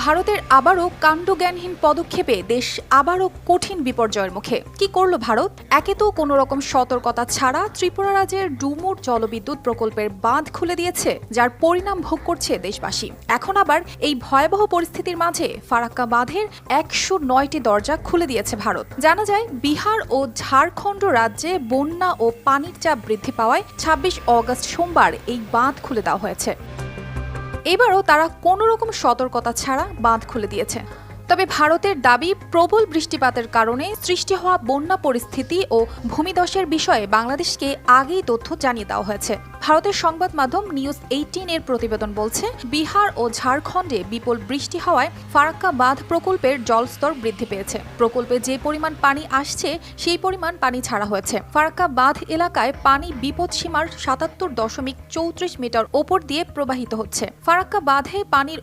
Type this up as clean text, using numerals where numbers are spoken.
ভারতের আবারও কাণ্ডজ্ঞানহীন পদক্ষেপে দেশ আবারও কঠিন বিপর্যয়ের মুখে। কি করল ভারত? একে তো কোনো রকম সতর্কতা ছাড়া ত্রিপুরা রাজ্যের ডুমুর জলবিদ্যুৎ প্রকল্পের বাঁধ খুলে দিয়েছে, যার পরিণাম ভোগ করছে দেশবাসী। এখন আবার এই ভয়াবহ পরিস্থিতির মাঝে ফারাক্কা বাঁধের ১০৯টি দরজা খুলে দিয়েছে ভারত। জানা যায়, বিহার ও ঝাড়খণ্ড রাজ্যে বন্যা ও পানির চাপ বৃদ্ধি পাওয়ায় ২৬ অগস্ট সোমবার এই বাঁধ খুলে দেওয়া হয়েছে। এবারও তারা কোনো রকম সতর্কতা ছাড়া বাঁধ খুলে দিয়েছে। তবে ভারতের দাবি, প্রবল বৃষ্টিপাতের কারণে সৃষ্টি হওয়া বন্যা পরিস্থিতি ও ভূমিধসের বিষয়ে বাংলাদেশকে আগেই তথ্য জানিয়ে দেওয়া হয়েছে। ভারতের সংবাদ মাধ্যম নিউজ ১৮ এর প্রতিবেদন বলছে, বিহার ও ঝাড়খণ্ডে বিপুল বৃষ্টি হওয়ায় ফারাক্কা বাঁধ প্রকল্পের জলস্তর বৃদ্ধি পেয়েছে। প্রকল্পে যে পরিমাণ পানি আসছে সেই পরিমাণ পানি ছাড়া হয়েছে। ফারাক্কা বাঁধ এলাকায় পানি বিপদসীমার ৭৭.৩৪ মিটার ওপর দিয়ে প্রবাহিত হচ্ছে। ফারাক্কা বাঁধে পানির